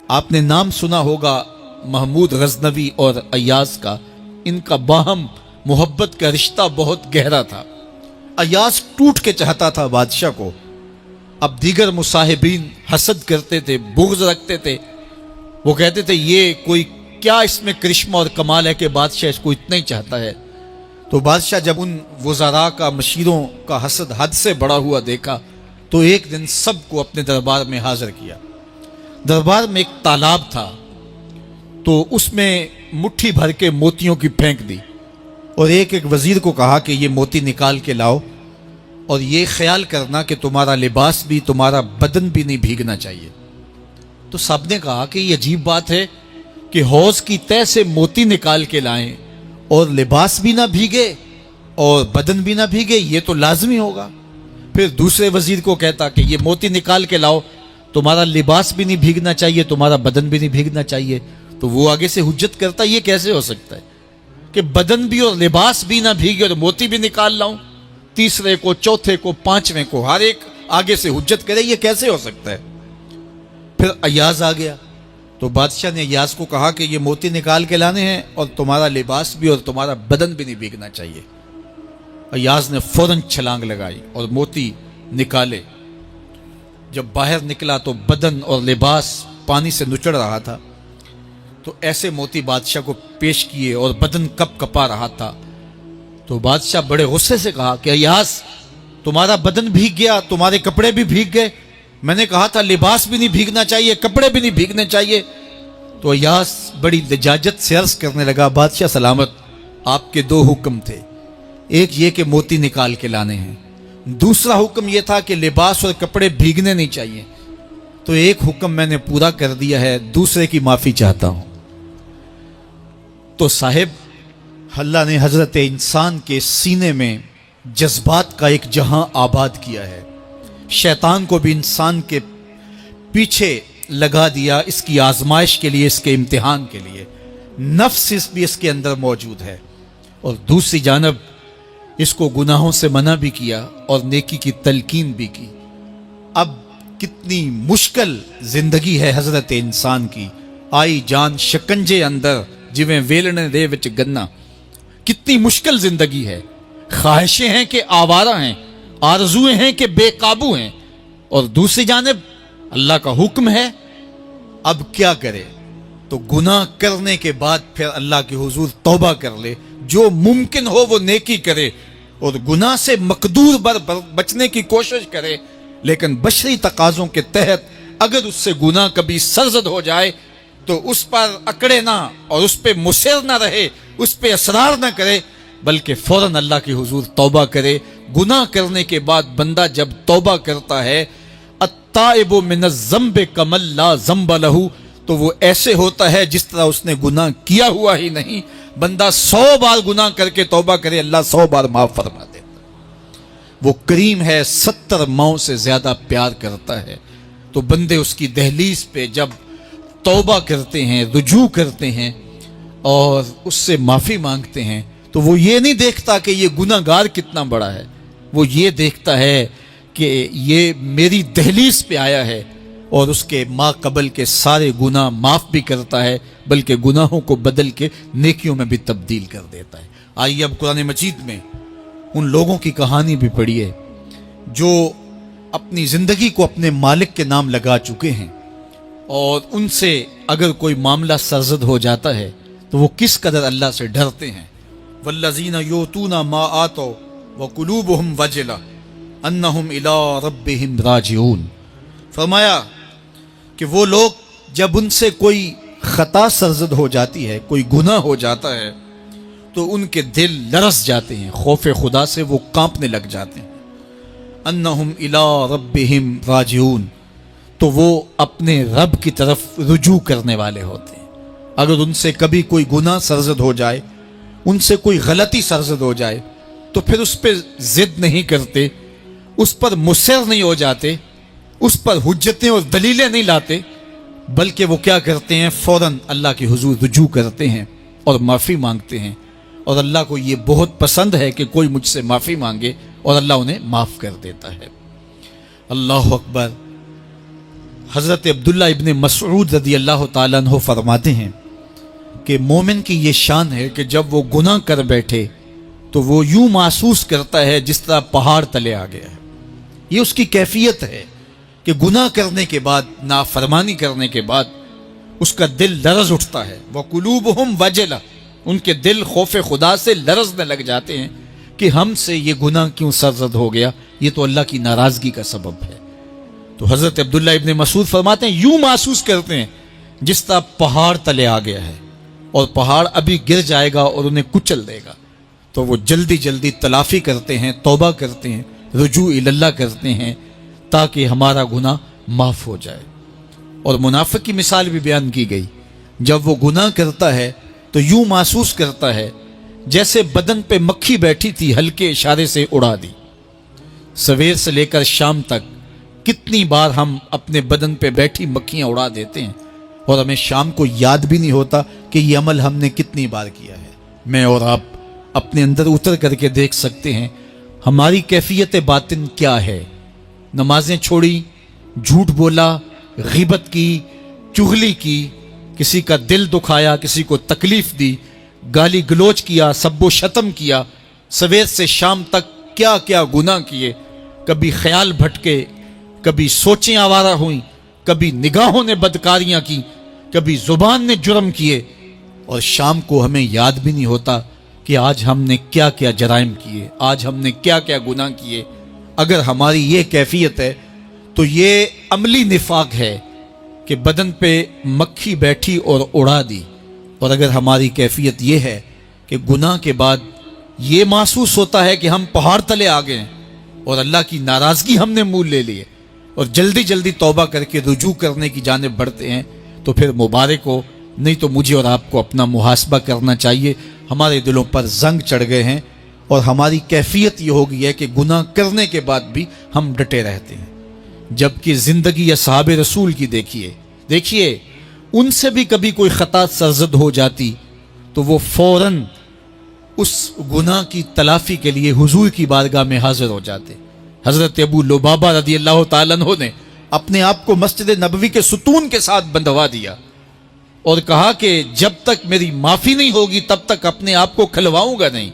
آپ نے نام سنا ہوگا محمود غزنوی اور ایاز کا، ان کا باہم محبت کا رشتہ بہت گہرا تھا۔ ایاز ٹوٹ کے چاہتا تھا بادشاہ کو، اب دیگر مصاحبین حسد کرتے تھے، بغض رکھتے تھے، وہ کہتے تھے یہ کوئی کیا اس میں کرشمہ اور کمال ہے کہ بادشاہ اس کو اتنا ہی چاہتا ہے۔ تو بادشاہ جب ان وزراء کا، مشیروں کا حسد حد سے بڑا ہوا دیکھا تو ایک دن سب کو اپنے دربار میں حاضر کیا۔ دربار میں ایک تالاب تھا، تو اس میں مٹھی بھر کے موتیوں کی پھینک دی اور ایک ایک وزیر کو کہا کہ یہ موتی نکال کے لاؤ، اور یہ خیال کرنا کہ تمہارا لباس بھی، تمہارا بدن بھی نہیں بھیگنا چاہیے۔ تو سب نے کہا کہ یہ عجیب بات ہے کہ حوض کی تہ سے موتی نکال کے لائیں اور لباس بھی نہ بھیگے اور بدن بھی نہ بھیگے، یہ تو لازمی ہوگا۔ پھر دوسرے وزیر کو کہتا کہ یہ موتی نکال کے لاؤ، تمہارا لباس بھی نہیں بھیگنا چاہیے، تمہارا بدن بھی نہیں بھیگنا چاہیے۔ تو وہ آگے سے حجت کرتا یہ کیسے ہو سکتا ہے کہ بدن بھی اور لباس بھی نہ بھیگے اور موتی بھی نکال لاؤں؟ تیسرے کو، چوتھے کو، پانچویں کو، ہر ایک آگے سے حجت کرے یہ کیسے ہو سکتا ہے؟ پھر ایاز آ گیا تو بادشاہ نے ایاز کو کہا کہ یہ موتی نکال کے لانے ہیں اور تمہارا لباس بھی اور تمہارا بدن بھی نہیں بھیگنا چاہیے۔ ایاز نے فوراً چھلانگ لگائی اور موتی نکالے۔ جب باہر نکلا تو بدن اور لباس پانی سے نچڑ رہا تھا، تو ایسے موتی بادشاہ کو پیش کیے اور بدن کپ کپا رہا تھا۔ تو بادشاہ بڑے غصے سے کہا کہ ایاز تمہارا بدن بھیگ گیا، تمہارے کپڑے بھی بھیگ گئے، میں نے کہا تھا لباس بھی نہیں بھیگنا چاہیے، کپڑے بھی نہیں بھیگنے چاہیے۔ تو ایاز بڑی لجاجت سے عرض کرنے لگا، بادشاہ سلامت، آپ کے دو حکم تھے، ایک یہ کہ موتی نکال کے لانے ہیں، دوسرا حکم یہ تھا کہ لباس اور کپڑے بھیگنے نہیں چاہیے، تو ایک حکم میں نے پورا کر دیا ہے، دوسرے کی معافی چاہتا ہوں۔ تو صاحب، اللہ نے حضرت انسان کے سینے میں جذبات کا ایک جہاں آباد کیا ہے، شیطان کو بھی انسان کے پیچھے لگا دیا اس کی آزمائش کے لیے، اس کے امتحان کے لیے، نفس بھی اس کے اندر موجود ہے، اور دوسری جانب اس کو گناہوں سے منع بھی کیا اور نیکی کی تلقین بھی کی۔ اب کتنی مشکل زندگی ہے حضرت انسان کی، آئی جان شکنجے اندر جویں ویلنے دے وچ گنا، کتنی مشکل زندگی ہے۔ خواہشیں ہیں کہ آوارہ ہیں، آرزویں ہیں کہ بے قابو ہیں، اور دوسری جانب اللہ کا حکم ہے۔ اب کیا کرے؟ تو گناہ کرنے کے بعد پھر اللہ کے حضور توبہ کر لے، جو ممکن ہو وہ نیکی کرے اور گناہ سے مقدور بچنے کی کوشش کرے، لیکن بشری تقاضوں کے تحت اگر اس سے گناہ کبھی سرزد ہو جائے تو اس پر اکڑے نہ اور اس پہ مصر نہ رہے، اس پہ اصرار نہ کرے، بلکہ فوراً اللہ کے حضور توبہ کرے۔ گناہ کرنے کے بعد بندہ جب توبہ کرتا ہے، التائب من الذنب کمن لا ذنب لہ، تو وہ ایسے ہوتا ہے جس طرح اس نے گناہ کیا ہوا ہی نہیں۔ بندہ 100 بار گناہ کر کے توبہ کرے، اللہ 100 بار معاف فرما دیتا۔ وہ کریم ہے، 70 ماؤں سے زیادہ پیار کرتا ہے۔ تو بندے اس کی دہلیز پہ جب توبہ کرتے ہیں، رجوع کرتے ہیں اور اس سے معافی مانگتے ہیں، تو وہ یہ نہیں دیکھتا کہ یہ گناہ گار کتنا بڑا ہے، وہ یہ دیکھتا ہے کہ یہ میری دہلیز پہ آیا ہے اور اس کے ما قبل کے سارے گناہ معاف بھی کرتا ہے، بلکہ گناہوں کو بدل کے نیکیوں میں بھی تبدیل کر دیتا ہے۔ آئیے اب قرآن مجید میں ان لوگوں کی کہانی بھی پڑھیے جو اپنی زندگی کو اپنے مالک کے نام لگا چکے ہیں، اور ان سے اگر کوئی معاملہ سرزد ہو جاتا ہے تو وہ کس قدر اللہ سے ڈرتے ہیں۔ والذین یؤتون ما آتوا وقلوبہم وجلہ انہم الی ربہم راجعون، فرمایا کہ وہ لوگ جب ان سے کوئی خطا سرزد ہو جاتی ہے، کوئی گناہ ہو جاتا ہے، تو ان کے دل لرز جاتے ہیں، خوف خدا سے وہ کانپنے لگ جاتے ہیں۔ انہم الی ربہم راجعون، تو وہ اپنے رب کی طرف رجوع کرنے والے ہوتے ہیں۔ اگر ان سے کبھی کوئی گناہ سرزد ہو جائے، ان سے کوئی غلطی سرزد ہو جائے، تو پھر اس پہ ضد نہیں کرتے، اس پر مصر نہیں ہو جاتے، اس پر حجتیں اور دلیلیں نہیں لاتے، بلکہ وہ کیا کرتے ہیں؟ فوراً اللہ کے حضور رجوع کرتے ہیں اور معافی مانگتے ہیں، اور اللہ کو یہ بہت پسند ہے کہ کوئی مجھ سے معافی مانگے، اور اللہ انہیں معاف کر دیتا ہے۔ اللہ اکبر۔ حضرت عبداللہ ابن مسعود رضی اللہ تعالیٰ عنہ فرماتے ہیں کہ مومن کی یہ شان ہے کہ جب وہ گناہ کر بیٹھے تو وہ یوں محسوس کرتا ہے جس طرح پہاڑ تلے آ گیا ہے. یہ اس کی کیفیت ہے کہ گناہ کرنے کے بعد، نافرمانی کرنے کے بعد اس کا دل لرز اٹھتا ہے. وَقُلُوبُهُمْ وَجِلَةٌ، ان کے دل خوف خدا سے لرزنے لگ جاتے ہیں کہ ہم سے یہ گناہ کیوں سرزد ہو گیا، یہ تو اللہ کی ناراضگی کا سبب ہے. تو حضرت عبداللہ ابن مسعود فرماتے ہیں یوں محسوس کرتے ہیں جس طرح پہاڑ تلے آ گیا ہے اور پہاڑ ابھی گر جائے گا اور انہیں کچل دے گا. تو وہ جلدی جلدی تلافی کرتے ہیں، توبہ کرتے ہیں، رجوع اللہ کرتے ہیں تاکہ ہمارا گناہ معاف ہو جائے. اور منافق کی مثال بھی بیان کی گئی. جب وہ گناہ کرتا ہے تو یوں محسوس کرتا ہے جیسے بدن پہ مکھی بیٹھی تھی، ہلکے اشارے سے اڑا دی. سویر سے لے کر شام تک کتنی بار ہم اپنے بدن پہ بیٹھی مکھیاں اڑا دیتے ہیں اور ہمیں شام کو یاد بھی نہیں ہوتا کہ یہ عمل ہم نے کتنی بار کیا ہے. میں اور آپ اپنے اندر اتر کر کے دیکھ سکتے ہیں ہماری کیفیت باطن کیا ہے. نمازیں چھوڑی، جھوٹ بولا، غیبت کی، چغلی کی، کسی کا دل دکھایا، کسی کو تکلیف دی، گالی گلوچ کیا، سب و شتم کیا، سویر سے شام تک کیا کیا گناہ کیے. کبھی خیال بھٹکے، کبھی سوچیں آوارہ ہوئیں، کبھی نگاہوں نے بدکاریاں کی، کبھی زبان نے جرم کیے، اور شام کو ہمیں یاد بھی نہیں ہوتا کہ آج ہم نے کیا کیا جرائم کیے، آج ہم نے کیا کیا گناہ کیے. اگر ہماری یہ کیفیت ہے تو یہ عملی نفاق ہے کہ بدن پہ مکھی بیٹھی اور اڑا دی. اور اگر ہماری کیفیت یہ ہے کہ گناہ کے بعد یہ محسوس ہوتا ہے کہ ہم پہاڑ تلے آ گئے اور اللہ کی ناراضگی ہم نے مول لے لی اور جلدی جلدی توبہ کر کے رجوع کرنے کی جانب بڑھتے ہیں، تو پھر مبارک ہو. نہیں تو مجھے اور آپ کو اپنا محاسبہ کرنا چاہیے. ہمارے دلوں پر زنگ چڑھ گئے ہیں اور ہماری کیفیت یہ ہو گئی ہے کہ گناہ کرنے کے بعد بھی ہم ڈٹے رہتے ہیں. جبکہ زندگی اصحاب رسول کی دیکھیے ان سے بھی کبھی کوئی خطا سرزد ہو جاتی تو وہ فوراً اس گناہ کی تلافی کے لیے حضور کی بارگاہ میں حاضر ہو جاتے. حضرت ابو لبابہ رضی اللہ تعالیٰ عنہ نے اپنے آپ کو مسجد نبوی کے ستون کے ساتھ بندھوا دیا اور کہا کہ جب تک میری معافی نہیں ہوگی تب تک اپنے آپ کو کھلواؤں گا نہیں.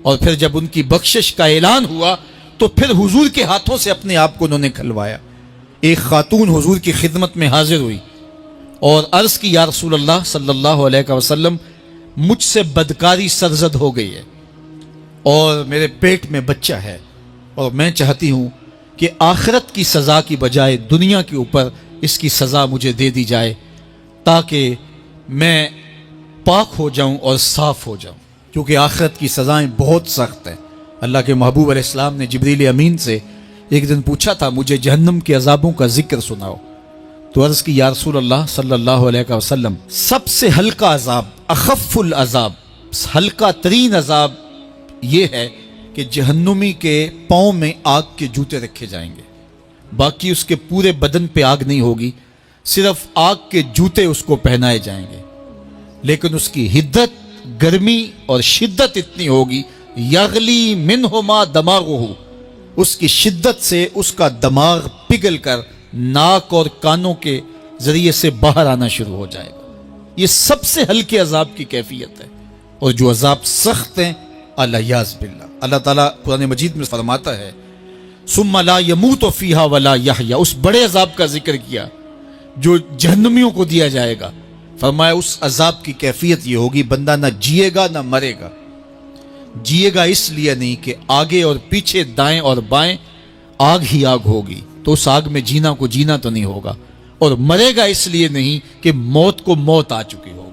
اور پھر جب ان کی بخشش کا اعلان ہوا تو پھر حضور کے ہاتھوں سے اپنے آپ کو انہوں نے کھلوایا. ایک خاتون حضور کی خدمت میں حاضر ہوئی اور عرض کی یا رسول اللہ صلی اللہ علیہ وسلم، مجھ سے بدکاری سرزد ہو گئی ہے اور میرے پیٹ میں بچہ ہے اور میں چاہتی ہوں کہ آخرت کی سزا کی بجائے دنیا کے اوپر اس کی سزا مجھے دے دی جائے تاکہ میں پاک ہو جاؤں اور صاف ہو جاؤں، کیونکہ آخرت کی سزائیں بہت سخت ہیں. اللہ کے محبوب علیہ السلام نے جبریل امین سے ایک دن پوچھا تھا مجھے جہنم کے عذابوں کا ذکر سناؤ. تو عرض کی یا رسول اللہ صلی اللہ علیہ وسلم، سب سے ہلکا عذاب، اخف العذاب، ہلکا ترین عذاب یہ ہے کہ جہنمی کے پاؤں میں آگ کے جوتے رکھے جائیں گے. باقی اس کے پورے بدن پہ آگ نہیں ہوگی، صرف آگ کے جوتے اس کو پہنائے جائیں گے. لیکن اس کی حدت، گرمی اور شدت اتنی ہوگی، یغلی منہما دماغہ، اس کی شدت سے اس کا دماغ پگھل کر ناک اور کانوں کے ذریعے سے باہر آنا شروع ہو جائے گا. یہ سب سے ہلکے عذاب کی کیفیت ہے. اور جو عذاب سخت ہیں الیاذ باللہ، اللہ تعالیٰ قرآن مجید میں فرماتا ہے ثم لا يموت فیہا ولا یحیا، اس بڑے عذاب کا ذکر کیا جو جہنمیوں کو دیا جائے گا. فرمایا اس عذاب کی کیفیت یہ ہوگی بندہ نہ جیے گا نہ مرے گا. جیے گا اس لیے نہیں کہ آگے اور پیچھے، دائیں اور بائیں آگ ہی آگ ہوگی، تو اس آگ میں جینا کو جینا تو نہیں ہوگا. اور مرے گا اس لیے نہیں کہ موت کو موت آ چکی ہوگی.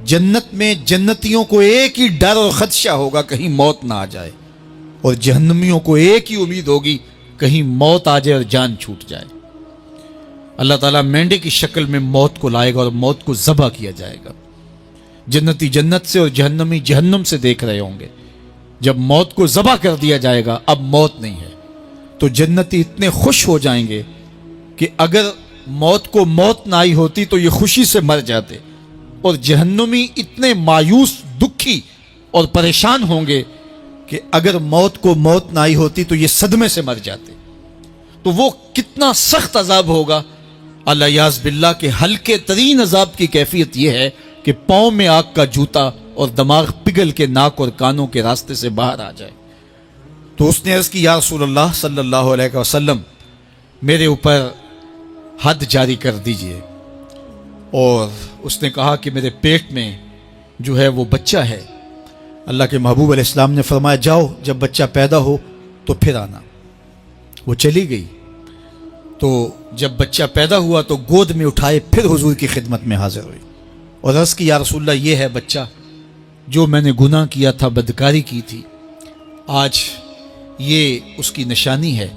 جنت میں جنتیوں کو ایک ہی ڈر اور خدشہ ہوگا کہیں موت نہ آ جائے، اور جہنمیوں کو ایک ہی امید ہوگی کہیں موت آ جائے اور جان چھوٹ جائے. اللہ تعالیٰ مینڈے کی شکل میں موت کو لائے گا اور موت کو ذبح کیا جائے گا. جنتی جنت سے اور جہنمی جہنم سے دیکھ رہے ہوں گے. جب موت کو ذبح کر دیا جائے گا، اب موت نہیں ہے، تو جنتی اتنے خوش ہو جائیں گے کہ اگر موت کو موت نہ آئی ہوتی تو یہ خوشی سے مر جاتے، اور جہنمی اتنے مایوس، دکھی اور پریشان ہوں گے کہ اگر موت کو موت نہ آئی ہوتی تو یہ صدمے سے مر جاتے. تو وہ کتنا سخت عذاب ہوگا. الیاذ باللہ کے ہلکے ترین عذاب کی کیفیت یہ ہے کہ پاؤں میں آگ کا جوتا اور دماغ پگھل کے ناک اور کانوں کے راستے سے باہر آ جائے. تو اس نے عرض کی یا رسول اللہ صلی اللہ علیہ وسلم میرے اوپر حد جاری کر دیجئے. اور اس نے کہا کہ میرے پیٹ میں جو ہے وہ بچہ ہے. اللہ کے محبوب علیہ السلام نے فرمایا جاؤ جب بچہ پیدا ہو تو پھر آنا. وہ چلی گئی. تو جب بچہ پیدا ہوا تو گود میں اٹھائے پھر حضور کی خدمت میں حاضر ہوئی اور عرض کی یا رسول اللہ یہ ہے بچہ جو میں نے گناہ کیا تھا، بدکاری کی تھی، آج یہ اس کی نشانی ہے.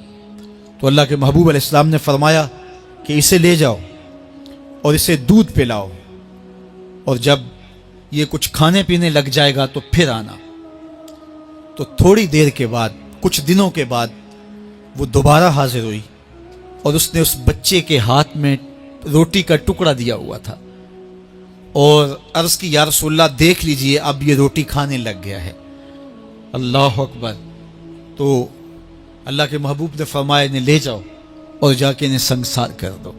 تو اللہ کے محبوب علیہ السلام نے فرمایا کہ اسے لے جاؤ اور اسے دودھ پلاؤ، اور جب یہ کچھ کھانے پینے لگ جائے گا تو پھر آنا. تو تھوڑی دیر کے بعد، کچھ دنوں کے بعد وہ دوبارہ حاضر ہوئی اور اس نے اس بچے کے ہاتھ میں روٹی کا ٹکڑا دیا ہوا تھا اور عرض کی یا رسول اللہ دیکھ لیجئے اب یہ روٹی کھانے لگ گیا ہے. اللہ اکبر. تو اللہ کے محبوب نے فرمایا انہیں لے جاؤ اور جا کے انہیں سنگسار کر دو.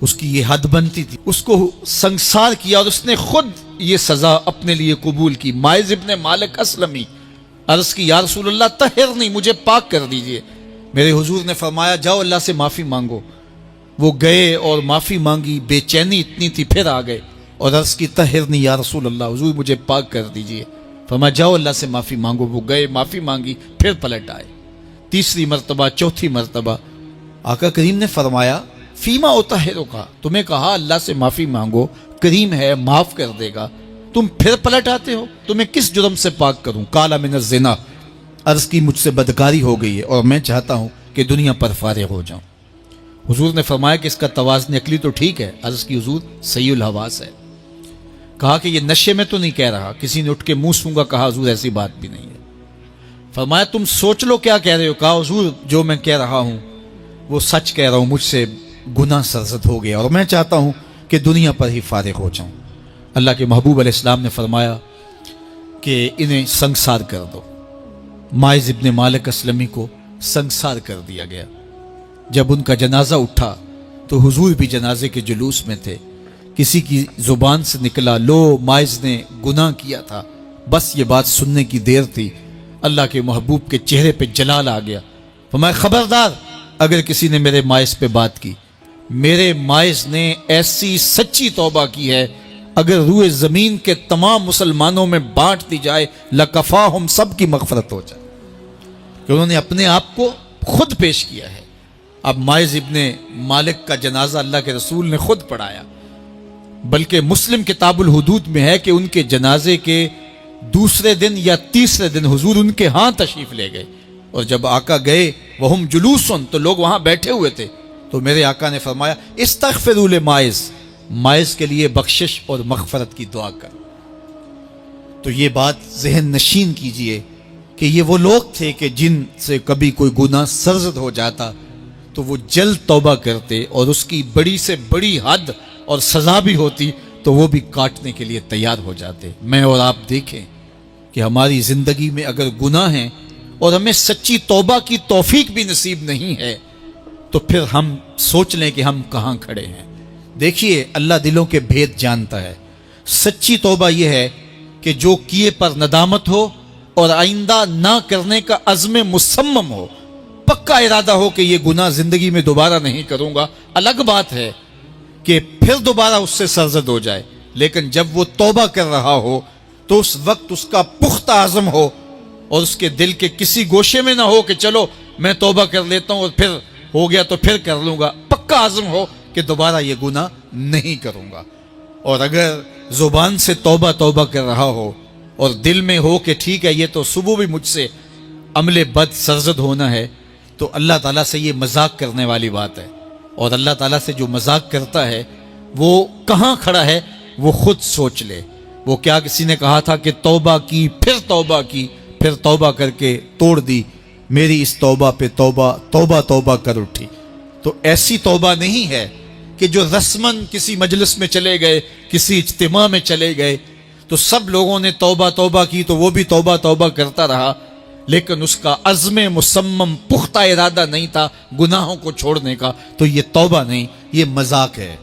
اس کی یہ حد بنتی تھی، اس کو سنگسار کیا اور اس نے خود یہ سزا اپنے لیے قبول کی. ماعز ابن مالک اسلمی عرض کی یا رسول اللہ طہرنی، مجھے پاک کر دیجئے. میرے حضور نے فرمایا جاؤ اللہ سے معافی مانگو. وہ گئے اور معافی مانگی، بے چینی اتنی تھی، پھر آ گئے اور عرض کی طہرنی یا رسول اللہ، حضور مجھے پاک کر دیجئے. فرمایا جاؤ اللہ سے معافی مانگو. وہ گئے، معافی مانگی، پھر پلٹ آئے. تیسری مرتبہ، چوتھی مرتبہ آقا کریم نے فرمایا فیما اطہرو کا، تمہیں کہا اللہ سے معافی مانگو، کریم ہے معاف کر دے گا، تم پھر پلٹ آتے ہو، تمہیں کس جرم سے پاک کروں؟ قال من الزنا، عرض کی مجھ سے بدکاری ہو گئی ہے اور میں چاہتا ہوں کہ دنیا پر فارغ ہو جاؤں. حضور نے فرمایا کہ اس کا توازن عقلی تو ٹھیک ہے. عرض کی حضور صحیح الحواس ہے. کہا کہ یہ نشے میں تو نہیں کہہ رہا. کسی نے اٹھ کے منہ سونگا. کہا حضور ایسی بات بھی نہیں ہے. فرمایا تم سوچ لو کیا کہہ رہے ہو. کہا حضور جو میں کہہ رہا ہوں وہ سچ کہہ رہا ہوں، مجھ سے گناہ سرزد ہو گیا اور میں چاہتا ہوں کہ دنیا پر ہی فارغ ہو جاؤں. اللہ کے محبوب علیہ السلام نے فرمایا کہ انہیں سنگسار کر دو. ماعز ابن مالک اسلمی کو سنگسار کر دیا گیا. جب ان کا جنازہ اٹھا تو حضور بھی جنازے کے جلوس میں تھے. کسی کی زبان سے نکلا لو ماعز نے گناہ کیا تھا. بس یہ بات سننے کی دیر تھی، اللہ کے محبوب کے چہرے پہ جلال آ گیا. فرمایا خبردار اگر کسی نے میرے ماعز پہ بات کی، میرے ماعز نے ایسی سچی توبہ کی ہے اگر روئے زمین کے تمام مسلمانوں میں بانٹ دی جائے لکفاہم، سب کی مغفرت ہو جائے. کہ انہوں نے اپنے آپ کو خود پیش کیا ہے. اب ماعز ابن مالک کا جنازہ اللہ کے رسول نے خود پڑھایا، بلکہ مسلم کتاب الحدود میں ہے کہ ان کے جنازے کے دوسرے دن یا تیسرے دن حضور ان کے ہاں تشریف لے گئے. اور جب آقا گئے وہم جلوسن، تو لوگ وہاں بیٹھے ہوئے تھے. تو میرے آقا نے فرمایا استغفروا لماعز، ماعز کے لیے بخشش اور مغفرت کی دعا کر. تو یہ بات ذہن نشین کیجئے کہ یہ وہ لوگ تھے کہ جن سے کبھی کوئی گناہ سرزد ہو جاتا تو وہ جلد توبہ کرتے، اور اس کی بڑی سے بڑی حد اور سزا بھی ہوتی تو وہ بھی کاٹنے کے لیے تیار ہو جاتے. میں اور آپ دیکھیں کہ ہماری زندگی میں اگر گناہ ہیں اور ہمیں سچی توبہ کی توفیق بھی نصیب نہیں ہے تو پھر ہم سوچ لیں کہ ہم کہاں کھڑے ہیں. دیکھیے اللہ دلوں کے بھید جانتا ہے. سچی توبہ یہ ہے کہ جو کیے پر ندامت ہو اور آئندہ نہ کرنے کا عزم مصمم ہو، پکا ارادہ ہو کہ یہ گناہ زندگی میں دوبارہ نہیں کروں گا. الگ بات ہے کہ پھر دوبارہ اس سے سرزد ہو جائے، لیکن جب وہ توبہ کر رہا ہو تو اس وقت اس کا پختہ عزم ہو اور اس کے دل کے کسی گوشے میں نہ ہو کہ چلو میں توبہ کر لیتا ہوں اور پھر ہو گیا تو پھر کر لوں گا. پکا عزم ہو کہ دوبارہ یہ گناہ نہیں کروں گا. اور اگر زبان سے توبہ توبہ کر رہا ہو اور دل میں ہو کہ ٹھیک ہے یہ تو صبح بھی مجھ سے عمل بد سرزد ہونا ہے، تو اللہ تعالیٰ سے یہ مذاق کرنے والی بات ہے. اور اللہ تعالیٰ سے جو مذاق کرتا ہے وہ کہاں کھڑا ہے وہ خود سوچ لے. وہ کیا کسی نے کہا تھا کہ توبہ کی پھر توبہ کی پھر توبہ کر کے توڑ دی، میری اس توبہ پہ توبہ توبہ توبہ کر اٹھی. تو ایسی توبہ نہیں ہے کہ جو رسماً کسی مجلس میں چلے گئے، کسی اجتماع میں چلے گئے تو سب لوگوں نے توبہ توبہ کی تو وہ بھی توبہ توبہ کرتا رہا. لیکن اس کا عزم مصمم پختہ ارادہ نہیں تھا گناہوں کو چھوڑنے کا، تو یہ توبہ نہیں، یہ مذاق ہے۔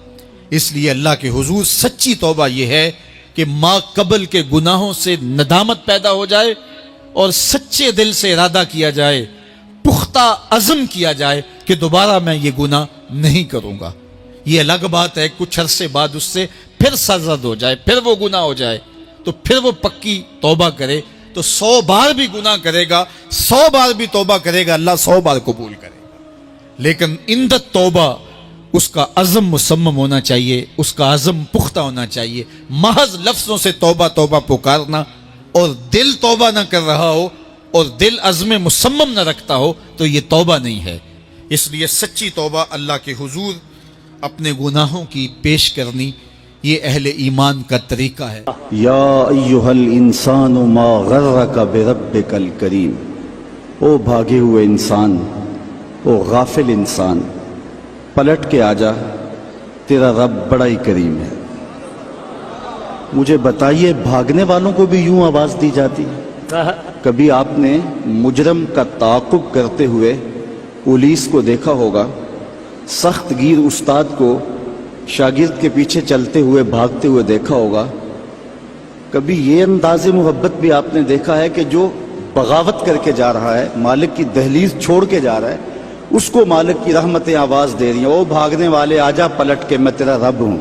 اس لیے اللہ کے حضور سچی توبہ یہ ہے کہ ما قبل کے گناہوں سے ندامت پیدا ہو جائے اور سچے دل سے ارادہ کیا جائے، پختہ عزم کیا جائے کہ دوبارہ میں یہ گناہ نہیں کروں گا۔ یہ الگ بات ہے کچھ عرصے بعد اس سے پھر سرزد ہو جائے، پھر وہ گناہ ہو جائے، تو پھر وہ پکی توبہ کرے، تو 100 بار بھی گناہ کرے گا، 100 بار بھی توبہ کرے گا، اللہ 100 بار قبول کرے گا۔ لیکن عند توبہ اس کا عزم مصمم ہونا چاہیے، اس کا عزم پختہ ہونا چاہیے۔ محض لفظوں سے توبہ توبہ پکارنا اور دل توبہ نہ کر رہا ہو اور دل عزم مصمم نہ رکھتا ہو تو یہ توبہ نہیں ہے۔ اس لیے سچی توبہ اللہ کے حضور اپنے گناہوں کی پیش کرنی، یہ اہل ایمان کا طریقہ ہے۔ یا ایہا الانسان ما غرک بربک الکریم، او بھاگے ہوئے انسان، او غافل انسان، پلٹ کے آجا، تیرا رب بڑا ہی کریم ہے۔ مجھے بتائیے بھاگنے والوں کو بھی یوں آواز دی جاتی ہے؟ کبھی آپ نے مجرم کا تعاقب کرتے ہوئے پولیس کو دیکھا ہوگا، سخت گیر استاد کو شاگرد کے پیچھے چلتے ہوئے بھاگتے ہوئے دیکھا ہوگا۔ کبھی یہ انداز محبت بھی آپ نے دیکھا ہے کہ جو بغاوت کر کے جا رہا ہے، مالک کی دہلیز چھوڑ کے جا رہا ہے، اس کو مالک کی رحمتیں آواز دے رہی ہیں، او بھاگنے والے آجا پلٹ کے، میں تیرا رب ہوں،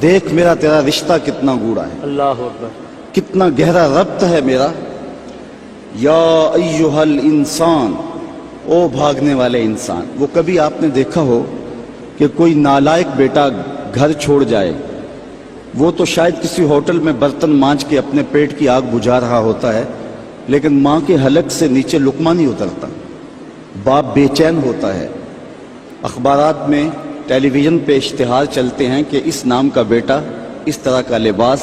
دیکھ میرا تیرا رشتہ کتنا گوڑا ہے، اللہ اکبر، کتنا گہرا ربط ہے میرا۔ یا ایہا الانسان، او بھاگنے والے انسان۔ وہ کبھی آپ نے دیکھا ہو کہ کوئی نالائق بیٹا گھر چھوڑ جائے، وہ تو شاید کسی ہوٹل میں برتن مانج کے اپنے پیٹ کی آگ بجھا رہا ہوتا ہے، لیکن ماں کے حلق سے نیچے لقمہ نہیں اترتا، باپ بے چین ہوتا ہے۔ اخبارات میں، ٹیلی ویژن پہ اشتہار چلتے ہیں کہ اس نام کا بیٹا، اس طرح کا لباس،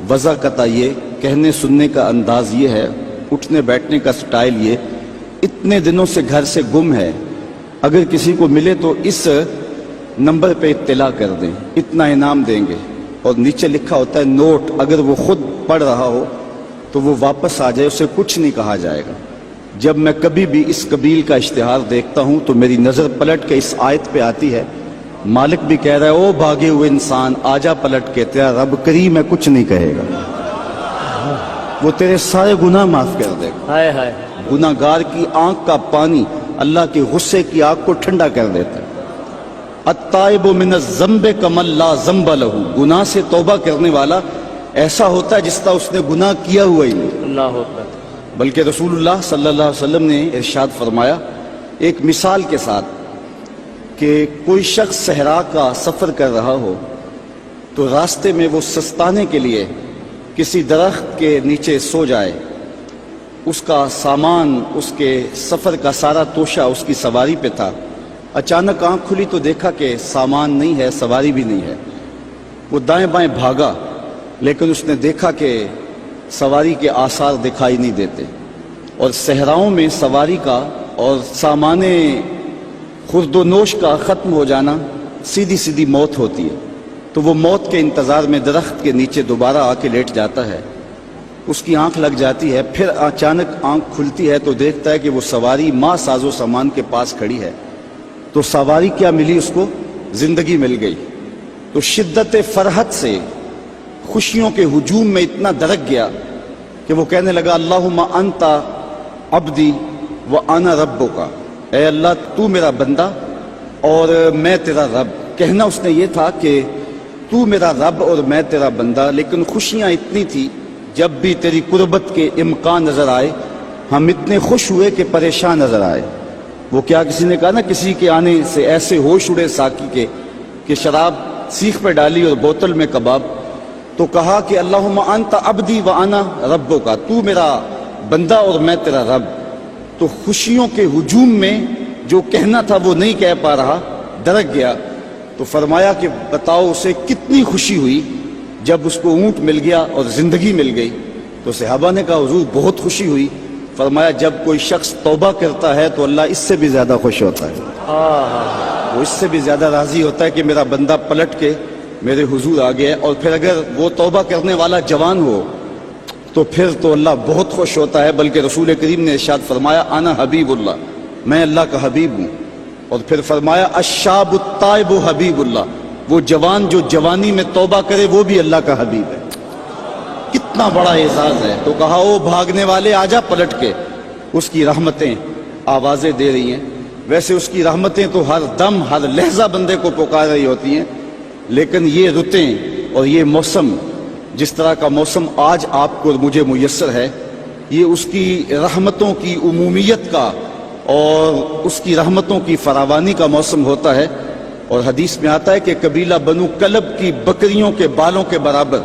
وضع قطع یہ، کہنے سننے کا انداز یہ ہے، اٹھنے بیٹھنے کا سٹائل یہ، اتنے دنوں سے گھر سے گم ہے، اگر کسی کو ملے تو اس نمبر پہ اطلاع کر دیں، اتنا انعام دیں گے، اور نیچے لکھا ہوتا ہے نوٹ، اگر وہ خود پڑھ رہا ہو تو وہ واپس آ جائے، اسے کچھ نہیں کہا جائے گا۔ جب میں کبھی بھی اس قبیل کا اشتہار دیکھتا ہوں تو میری نظر پلٹ کے اس آیت پہ آتی ہے، مالک بھی کہہ رہا ہے او بھاگے ہوئے انسان آجا پلٹ کے، تیرا رب کریم ہے، کچھ نہیں کہے گا، وہ تیرے سارے گناہ معاف کر دے گا۔ ہائے ہائے، گناہ گار کی آنکھ کا پانی اللہ کے غصے کی آگ کو ٹھنڈا کر دیتا ہے۔ التائب من الذنب کمن لا ذنب لہ، گناہ سے توبہ کرنے والا ایسا ہوتا ہے جس طرح اس نے گناہ کیا ہوا ہی نہیں۔ اللہ اکبر، بلکہ رسول اللہ صلی اللہ علیہ وسلم نے ارشاد فرمایا ایک مثال کے ساتھ کہ کوئی شخص صحرا کا سفر کر رہا ہو تو راستے میں وہ سستانے کے لیے کسی درخت کے نیچے سو جائے، اس کا سامان، اس کے سفر کا سارا توشہ اس کی سواری پہ تھا، اچانک آنکھ کھلی تو دیکھا کہ سامان نہیں ہے، سواری بھی نہیں ہے، وہ دائیں بائیں بھاگا لیکن اس نے دیکھا کہ سواری کے آثار دکھائی نہیں دیتے، اور صحراؤں میں سواری کا اور سامان خرد و نوش کا ختم ہو جانا سیدھی سیدھی موت ہوتی ہے، تو وہ موت کے انتظار میں درخت کے نیچے دوبارہ آ کے لیٹ جاتا ہے، اس کی آنکھ لگ جاتی ہے، پھر اچانک آنکھ کھلتی ہے تو دیکھتا ہے کہ وہ سواری ماں ساز و سامان کے پاس کھڑی ہے، تو سواری کیا ملی اس کو؟ زندگی مل گئی۔ تو شدت فرحت سے خوشیوں کے ہجوم میں اتنا درک گیا کہ وہ کہنے لگا اللہم انت عبدی وانا ربک، اے اللہ تو میرا بندہ اور میں تیرا رب۔ کہنا اس نے یہ تھا کہ تو میرا رب اور میں تیرا بندہ، لیکن خوشیاں اتنی تھی جب بھی تیری قربت کے امکان نظر آئے ہم اتنے خوش ہوئے کہ پریشان نظر آئے۔ وہ کیا کسی نے کہا نا کسی کے آنے سے ایسے ہوش اڑے ساقی کے کہ شراب سیخ پہ ڈالی اور بوتل میں کباب، تو کہا کہ اللہم انت عبدی وانا ربک، تو میرا بندہ اور میں تیرا رب۔ تو خوشیوں کے ہجوم میں جو کہنا تھا وہ نہیں کہہ پا رہا، درک گیا، تو فرمایا کہ بتاؤ اسے کتنی خوشی ہوئی جب اس کو اونٹ مل گیا اور زندگی مل گئی۔ تو صحابہ نے کہا حضور بہت خوشی ہوئی۔ فرمایا جب کوئی شخص توبہ کرتا ہے تو اللہ اس سے بھی زیادہ خوش ہوتا ہے، وہ اس سے بھی زیادہ راضی ہوتا ہے کہ میرا بندہ پلٹ کے میرے حضور آ گیا۔ اور پھر اگر وہ توبہ کرنے والا جوان ہو تو پھر تو اللہ بہت خوش ہوتا ہے، بلکہ رسول کریم نے ارشاد فرمایا انا حبیب اللہ، میں اللہ کا حبیب ہوں۔ اور پھر فرمایا الشاب التائب حبیب اللہ، وہ جوان جو جوانی میں توبہ کرے وہ بھی اللہ کا حبیب ہے۔ کتنا بڑا اعزاز ہے۔ تو کہا او بھاگنے والے آجا پلٹ کے۔ اس کی رحمتیں آوازیں دے رہی ہیں۔ ویسے اس کی رحمتیں تو ہر دم ہر لہجہ بندے کو پکار رہی ہوتی ہیں، لیکن یہ رتیں اور یہ موسم، جس طرح کا موسم آج آپ کو اور مجھے میسر ہے، یہ اس کی رحمتوں کی عمومیت کا اور اس کی رحمتوں کی فراوانی کا موسم ہوتا ہے۔ اور حدیث میں آتا ہے کہ قبیلہ بنو کلب کی بکریوں کے بالوں کے برابر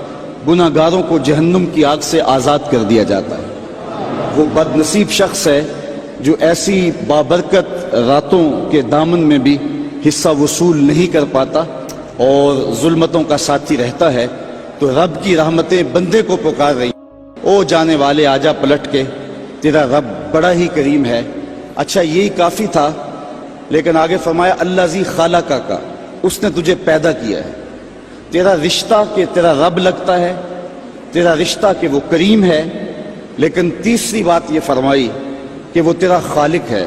گناہ گاروں کو جہنم کی آگ سے آزاد کر دیا جاتا ہے۔ وہ بد نصیب شخص ہے جو ایسی بابرکت راتوں کے دامن میں بھی حصہ وصول نہیں کر پاتا اور ظلمتوں کا ساتھی رہتا ہے۔ تو رب کی رحمتیں بندے کو پکار رہی، او جانے والے آجا پلٹ کے، تیرا رب بڑا ہی کریم ہے۔ اچھا یہی کافی تھا، لیکن آگے فرمایا اللہ زی خالقہ کا، اس نے تجھے پیدا کیا ہے۔ تیرا رشتہ کہ تیرا رب لگتا ہے، تیرا رشتہ کہ وہ کریم ہے، لیکن تیسری بات یہ فرمائی کہ وہ تیرا خالق ہے۔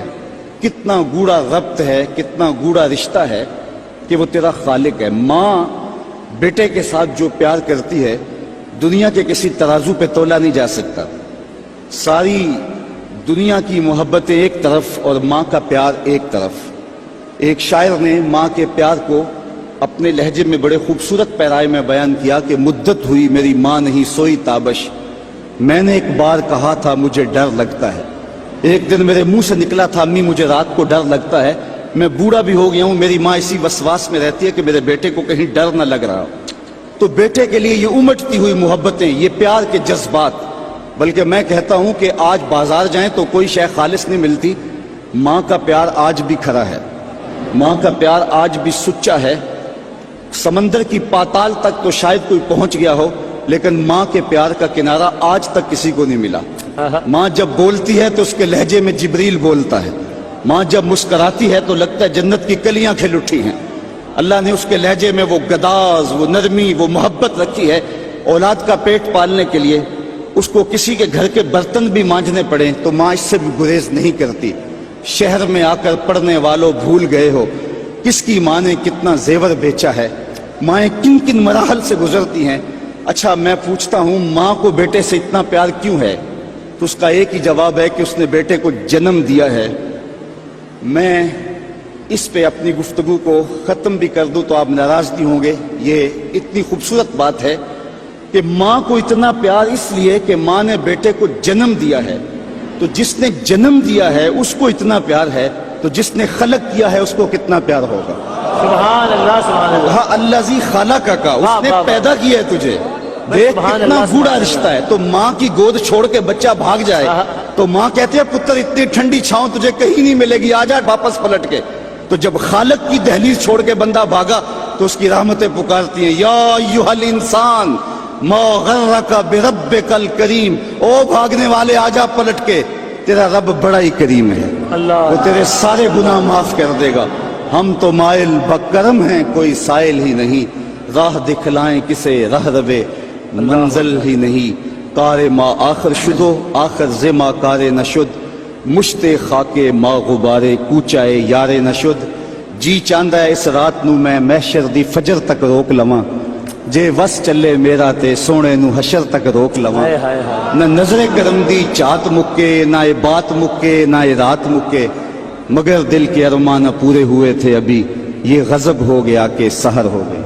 کتنا گوڑا ربط ہے، کتنا گوڑا رشتہ ہے کہ وہ تیرا خالق ہے۔ ماں بیٹے کے ساتھ جو پیار کرتی ہے دنیا کے کسی ترازو پہ تولا نہیں جا سکتا۔ ساری دنیا کی محبتیں ایک طرف اور ماں کا پیار ایک طرف۔ ایک شاعر نے ماں کے پیار کو اپنے لہجے میں بڑے خوبصورت پیرائے میں بیان کیا کہ مدت ہوئی میری ماں نہیں سوئی تابش، میں نے ایک بار کہا تھا مجھے ڈر لگتا ہے۔ ایک دن میرے منہ سے نکلا تھا امی مجھے رات کو ڈر لگتا ہے۔ میں بوڑھا بھی ہو گیا ہوں، میری ماں اسی وسواس میں رہتی ہے کہ میرے بیٹے کو کہیں ڈر نہ لگ رہا۔ تو بیٹے کے لیے یہ امٹتی ہوئی محبتیں، یہ پیار کے جذبات، بلکہ میں کہتا ہوں کہ آج بازار جائیں تو کوئی شے خالص نہیں ملتی، ماں کا پیار آج بھی کھڑا ہے، ماں کا پیار آج بھی سچا ہے۔ سمندر کی پاتال تک تو شاید کوئی پہنچ گیا ہو، لیکن ماں کے پیار کا کنارہ آج تک کسی کو نہیں ملا۔ ماں جب بولتی ہے تو اس کے لہجے میں جبریل بولتا ہے، ماں جب مسکراتی ہے تو لگتا ہے جنت کی کلیاں کھل اٹھی ہیں۔ اللہ نے اس کے لہجے میں وہ گداز، وہ نرمی، وہ محبت رکھی ہے۔ اولاد کا پیٹ پالنے کے لیے اس کو کسی کے گھر کے برتن بھی مانجنے پڑیں تو ماں اس سے بھی گریز نہیں کرتی۔ شہر میں آ کر پڑھنے والوں بھول گئے ہو کس کی ماں نے کتنا زیور بیچا ہے، مائیں کن کن مراحل سے گزرتی ہیں۔ اچھا میں پوچھتا ہوں ماں کو بیٹے سے اتنا پیار کیوں ہے؟ تو اس کا ایک ہی جواب ہے کہ اس نے بیٹے کو جنم دیا ہے۔ میں اس پہ اپنی گفتگو کو ختم بھی کر دوں تو آپ ناراض نہیں ہوں گے۔ یہ اتنی خوبصورت بات ہے کہ ماں کو اتنا پیار اس لیے کہ ماں نے بیٹے کو جنم دیا ہے، تو جس نے جنم دیا ہے اس کو اتنا پیار ہے، تو جس نے خلق کیا ہے اس کو کتنا پیار ہوگا۔ سبحان اللہ سبحان اللہ۔ کہا اللہ زی خالقہ کا، اس نے پیدا کیا ہے تجھے، دیکھ کتنا گوڑا رشتہ ہے۔ تو ماں کی گود چھوڑ کے بچہ بھاگ جائے تو ماں کہتی ہے پتر اتنی ٹھنڈی چھاؤں تجھے کہیں نہیں ملے گی، آ جا واپس پلٹ کے۔ تو جب خالق کی دہلیز چھوڑ کے بندہ بھاگا تو اس کی رحمتیں پکارتی ہیں، یا ایھا الانسان ما غرک بربک الکریم، او بھاگنے والے آ جا پلٹ کے، تیرا رب بڑا ہی کریم ہے، وہ تیرے سارے گناہ معاف کر دے گا۔ ہم تو مائل بکرم ہیں کوئی سائل ہی نہیں، راہ دکھلائیں کسے رہ روے منزل ہی نہیں۔ کار ما آخر شدو آخر زما کار نشد، مشت خاک ما غبارے کوچائے یارے نشد۔ جی چاندہ اس رات نو میں محشر دی فجر تک روک لواں، جے وس چلے میرا تے سونے نو حشر تک روک لواں۔ نہ نظر کرم دی چات مکے، نہ یہ بات مکے، نہ یہ رات مکے، مگر دل کے ارمان پورے ہوئے تھے ابھی، یہ غضب ہو گیا کہ سحر ہو گئی۔